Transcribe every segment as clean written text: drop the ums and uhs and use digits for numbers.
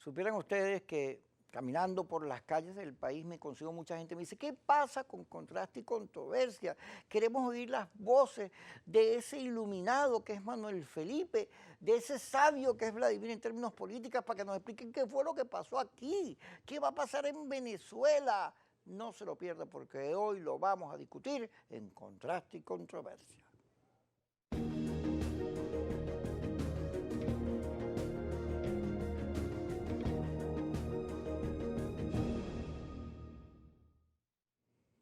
Supieran ustedes que caminando por las calles del país me consigo mucha gente, me dice, ¿qué pasa con Contraste y Controversia? Queremos oír las voces de ese iluminado que es Manuel Felipe, de ese sabio que es Vladimir en términos políticos, para que nos expliquen qué fue lo que pasó aquí, qué va a pasar en Venezuela. No se lo pierda porque hoy lo vamos a discutir en Contraste y Controversia.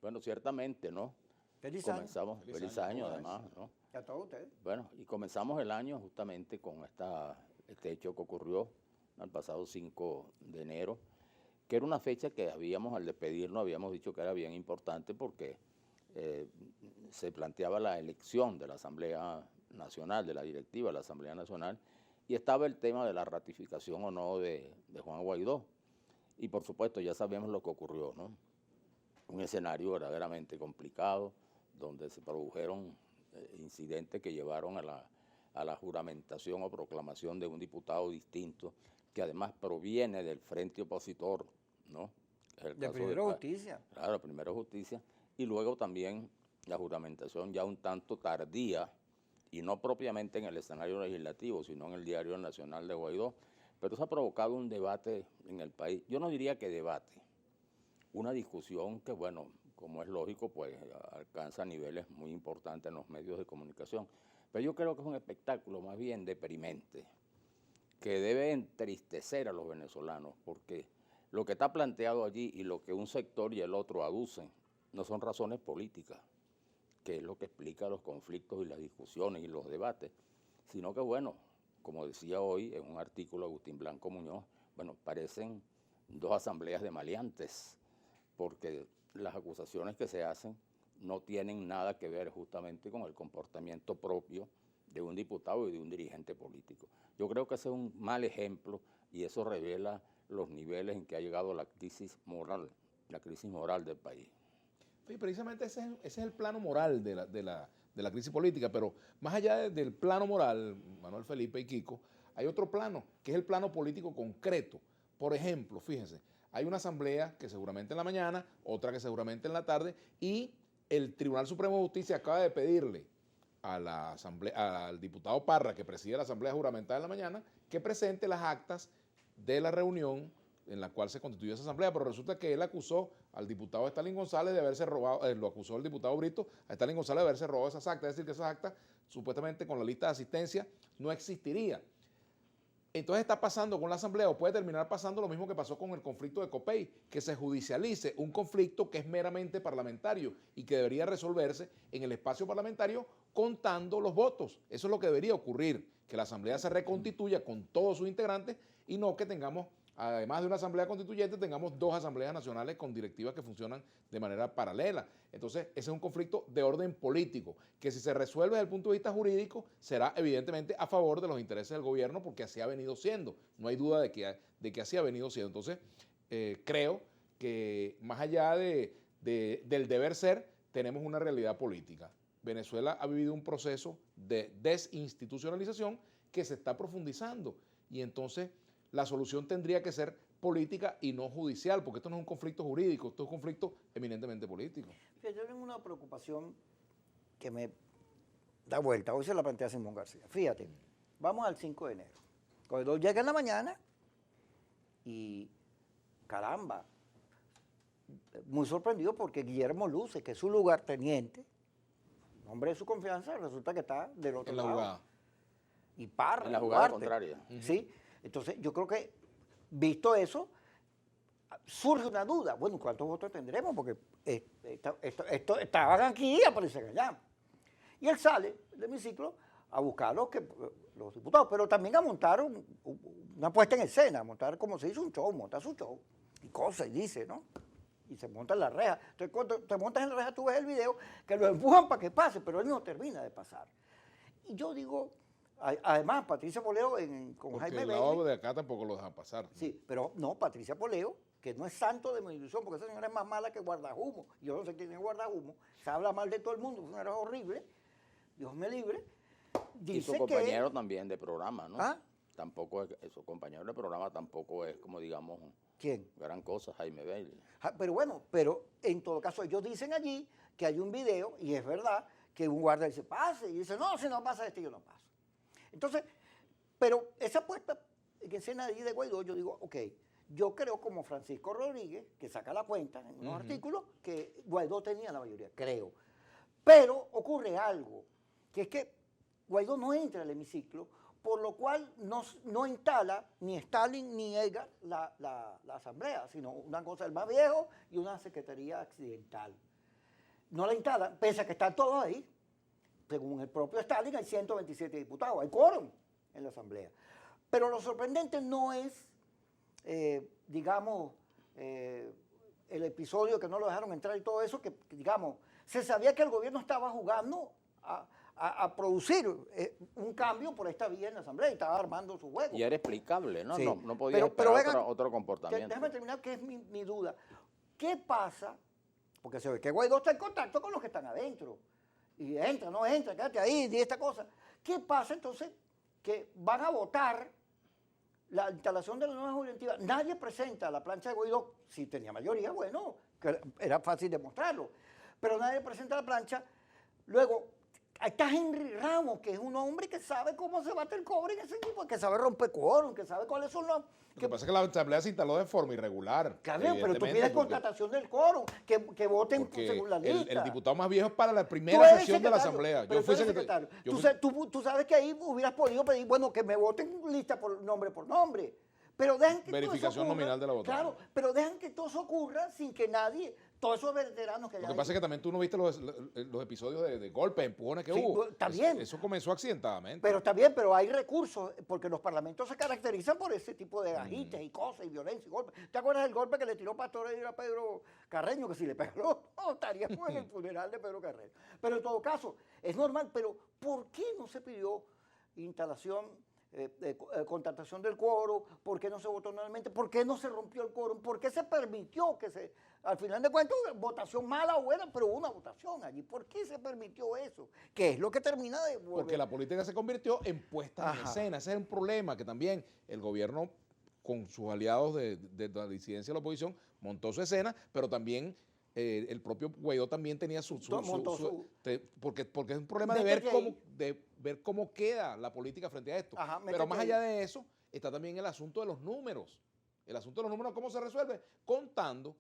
Bueno, ciertamente, ¿no? Feliz año. Comenzamos, feliz año además, ¿no? A todos ustedes. Bueno, y comenzamos el año justamente con este hecho que ocurrió el pasado 5 de enero, que era una fecha que al despedirnos, habíamos dicho que era bien importante porque se planteaba la elección de la Asamblea Nacional, de la directiva de la Asamblea Nacional, y estaba el tema de la ratificación o no de Juan Guaidó. Y por supuesto ya sabemos lo que ocurrió, ¿no? Un escenario verdaderamente complicado, donde se produjeron incidentes que llevaron a la juramentación o proclamación de un diputado distinto, que además proviene del frente opositor, ¿no? De Primero Justicia. Claro, Primero Justicia, y luego también la juramentación ya un tanto tardía, y no propiamente en el escenario legislativo, sino en el Diario Nacional de Guaidó, pero eso ha provocado un debate en el país. Yo no diría que debate, una discusión que, bueno, como es lógico, pues alcanza niveles muy importantes en los medios de comunicación. Pero yo creo que es un espectáculo más bien deprimente, que debe entristecer a los venezolanos, porque lo que está planteado allí y lo que un sector y el otro aducen no son razones políticas, que es lo que explica los conflictos y las discusiones y los debates, sino que, bueno, como decía hoy en un artículo Agustín Blanco Muñoz, bueno, parecen dos asambleas de maleantes, porque las acusaciones que se hacen no tienen nada que ver justamente con el comportamiento propio de un diputado y de un dirigente político. Yo creo que ese es un mal ejemplo y eso revela los niveles en que ha llegado la crisis moral del país. Sí, precisamente ese es el plano moral de la crisis política, pero más allá del plano moral, Manuel Felipe y Kiko, hay otro plano, que es el plano político concreto. Por ejemplo, fíjense, hay una asamblea que seguramente en la mañana, otra que seguramente en la tarde, y el Tribunal Supremo de Justicia acaba de pedirle a la asamblea, al diputado Parra, que preside la asamblea juramentada en la mañana, que presente las actas de la reunión en la cual se constituyó esa asamblea, pero resulta que él acusó al diputado Stalin González de haberse robado, lo acusó el diputado Brito, a Stalin González de haberse robado esas actas, es decir, que esas actas supuestamente con la lista de asistencia no existiría. Entonces está pasando con la asamblea, o puede terminar pasando lo mismo que pasó con el conflicto de Copey, que se judicialice un conflicto que es meramente parlamentario y que debería resolverse en el espacio parlamentario contando los votos. Eso es lo que debería ocurrir, que la asamblea se reconstituya con todos sus integrantes y no que tengamos, además de una asamblea constituyente, tengamos dos asambleas nacionales con directivas que funcionan de manera paralela. Entonces, ese es un conflicto de orden político, que si se resuelve desde el punto de vista jurídico, será evidentemente a favor de los intereses del gobierno, porque así ha venido siendo. No hay duda de que así ha venido siendo. Entonces, creo que más allá del deber ser, tenemos una realidad política. Venezuela ha vivido un proceso de desinstitucionalización que se está profundizando, y entonces la solución tendría que ser política y no judicial, porque esto no es un conflicto jurídico, esto es un conflicto eminentemente político. Yo tengo una preocupación que me da vuelta, hoy se la plantea Simón García. Fíjate, vamos al 5 de enero. Guaidó llega en la mañana y, caramba, muy sorprendido porque Guillermo Luce, que es su lugarteniente, hombre de su confianza, resulta que está del otro lado. Jugada. Y Parra, En la jugada Duarte, contraria. ¿sí? Entonces, yo creo que, visto eso, surge una duda. Bueno, ¿cuántos votos tendremos? Porque estaban aquí y aparecen allá. Y él sale del hemiciclo a buscar los diputados, pero también a montar una puesta en escena, a montar, como se dice, un show, montar su show. Y cosas, y dice, ¿no? Y se monta en la reja. Entonces, cuando te montas en la reja, tú ves el video que lo empujan para que pase, pero él no termina de pasar. Y yo digo, además, Patricia Poleo con Porque Jaime el lado Bailey. de acá tampoco lo dejan pasar. Sí, pero no, Patricia Poleo, que no es santo de mi ilusión, porque esa señora es más mala que guardahumo. Yo no sé quién es guardahumo. Se habla mal de todo el mundo, esa señora es horrible. Dios me libre. Y Dice su compañero también de programa, ¿no? ¿Ah? tampoco es, su compañero de programa tampoco es como digamos ¿Quién? gran cosa, Jaime Bailey. Pero bueno, pero en todo caso ellos dicen allí que hay un video, y es verdad, que un guardia dice, pase, y dice, no, si no pasa yo no paso. Entonces, pero esa puesta en escena allí de Guaidó, yo digo, ok, yo creo como Francisco Rodríguez, que saca la cuenta en unos artículos, que Guaidó tenía la mayoría, creo. Pero ocurre algo, que es que Guaidó no entra al hemiciclo, por lo cual no instala ni Stalin ni Edgar la asamblea, sino una cosa del más viejo y una secretaría accidental. No la instalan, pese a que están todos ahí. Según el propio Stalin, hay 127 diputados, hay quórum en la asamblea. Pero lo sorprendente no es, digamos, el episodio que no lo dejaron entrar y todo eso, que digamos, se sabía que el gobierno estaba jugando a producir un cambio por esta vía en la asamblea y estaba armando su juego. Y era explicable, ¿no? Sí. No podía esperar otro comportamiento. Déjame terminar, que es mi duda. ¿Qué pasa? Porque se ve que Guaidó está en contacto con los que están adentro. Y entra, no entra, quédate ahí, di esta cosa. ¿Qué pasa entonces? Que van a votar la instalación de la nueva juventud. Nadie presenta la plancha de Guaidó. Si tenía mayoría, bueno, que era fácil demostrarlo. Pero nadie presenta la plancha. Luego, ahí está Henry Ramos, que es un hombre que sabe cómo se bate el cobre en ese equipo, que sabe romper quórum, que sabe cuáles son los... Lo que pasa es que la asamblea se instaló de forma irregular. Claro, pero tú evidentemente, pides constatación del quórum, que voten según la lista. El diputado más viejo es para la Tú primera eres sesión de la secretario, asamblea. pero Yo fui tú eres secretario. secretario. Tú sabes que ahí hubieras podido pedir, bueno, que me voten lista por nombre. Pero dejan que Verificación todo eso ocurra, nominal de la votación. Claro, pero dejan que todo eso ocurra sin que nadie, todos esos veteranos que Lo que pasa es que también tú no viste los episodios de golpes, empujones que Sí, hubo. está bien. Eso comenzó accidentadamente. Pero está bien, pero hay recursos, porque los parlamentos se caracterizan por ese tipo de agites y cosas, y violencia y golpes. ¿Te acuerdas del golpe que le tiró Pastor a Pedro Carreño? Que si le pegó, estaríamos en el funeral de Pedro Carreño. Pero en todo caso, es normal, pero ¿por qué no se pidió instalación, contratación del quórum? ¿Por qué no se votó nuevamente? ¿Por qué no se rompió el quórum? ¿Por qué se permitió que se, al final de cuentas, votación mala o buena, pero una votación allí? ¿Por qué se permitió eso? ¿Qué es lo que termina de volver? Porque la política se convirtió en puesta en escena. Ese es un problema que también el gobierno, con sus aliados de la disidencia de la oposición, montó su escena, pero también el propio Guaidó también tenía porque es un problema de ver cómo queda la política frente a esto. Pero más allá de eso, está también el asunto de los números. El asunto de los números, ¿cómo se resuelve? Contando.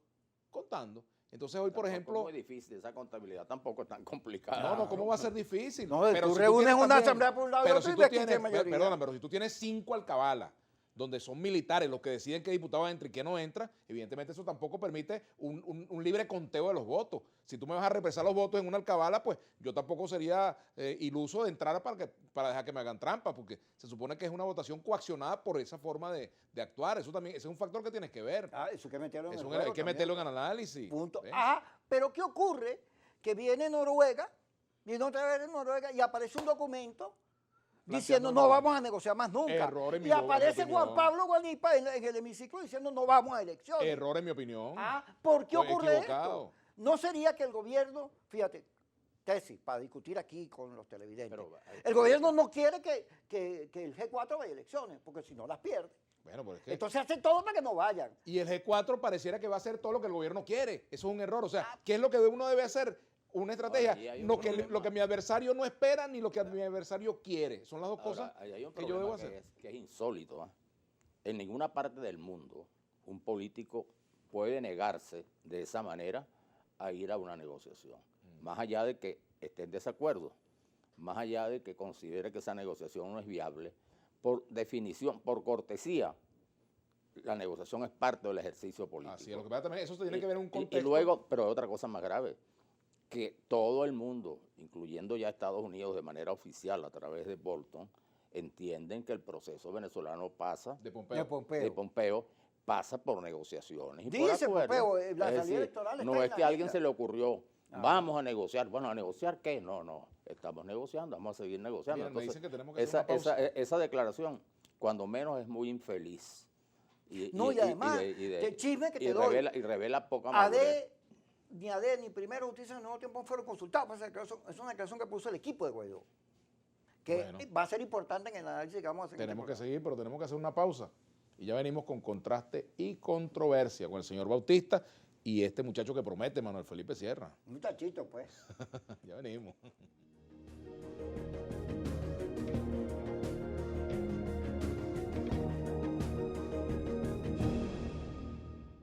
Entonces hoy, por ejemplo... Es muy difícil, esa contabilidad tampoco es tan complicada. No, ¿cómo va a ser difícil? No, pero tú reúnes una asamblea por un lado y otro y ves quién tiene mayoría. Perdona, pero si tú tienes 5 alcabalas, donde son militares los que deciden qué diputado entra y qué no entra, evidentemente eso tampoco permite un libre conteo de los votos. Si tú me vas a represar los votos en una alcabala, pues yo tampoco sería iluso de entrar para dejar que me hagan trampa, porque se supone que es una votación coaccionada por esa forma de actuar. Eso también, ese es un factor que tienes que ver. Eso hay que meterlo en el juego Hay que también. meterlo en el análisis. Punto. Pero ¿qué ocurre? Que viene Noruega y aparece un documento diciendo no vamos a negociar más nunca. Y aparece Juan Pablo Guanipa en el hemiciclo diciendo no vamos a elecciones. Error en mi opinión. ¿Por qué ocurre esto? No sería que el gobierno, fíjate, tesis para discutir aquí con los televidentes. El gobierno no quiere que el G4 vaya a elecciones, porque si no las pierde. Bueno, pues es que... Entonces hace todo para que no vayan. Y el G4 pareciera que va a hacer todo lo que el gobierno quiere. Eso es un error. O sea, ¿qué es lo que uno debe hacer? Una estrategia, lo que mi adversario no espera ni lo que mi adversario quiere. Son las dos cosas que yo debo hacer. Que es insólito. En ninguna parte del mundo un político puede negarse de esa manera a ir a una negociación. Más allá de que esté en desacuerdo, más allá de que considere que esa negociación no es viable, por definición, por cortesía, la negociación es parte del ejercicio político. Así es, lo que pasa también, eso tiene que ver en un contexto. Y luego, pero otra cosa más grave, que todo el mundo, incluyendo ya Estados Unidos de manera oficial a través de Bolton, entienden que el proceso venezolano pasa de Pompeo pasa por negociaciones. Dice Pompeo, la salida electoral no es que a alguien se le ocurrió, vamos a negociar. Bueno, ¿a negociar qué? No, estamos negociando, vamos a seguir negociando. Mira, entonces, me dicen que tenemos que hacer una pausa. Esa declaración, cuando menos, es muy infeliz. Y además, el chisme que te doy. Y revela poca madurez. Ni AD ni Primero Justicia en el Nuevo Tiempo fueron consultados. Es una declaración que puso el equipo de Guaidó. que Bueno. va a ser importante en el análisis que vamos a hacer. en este Tenemos que programa. seguir, pero tenemos que hacer una pausa. Y ya venimos con contraste y controversia con el señor Bautista y este muchacho que promete, Manuel Felipe Sierra. Un muchachito, pues. Ya venimos.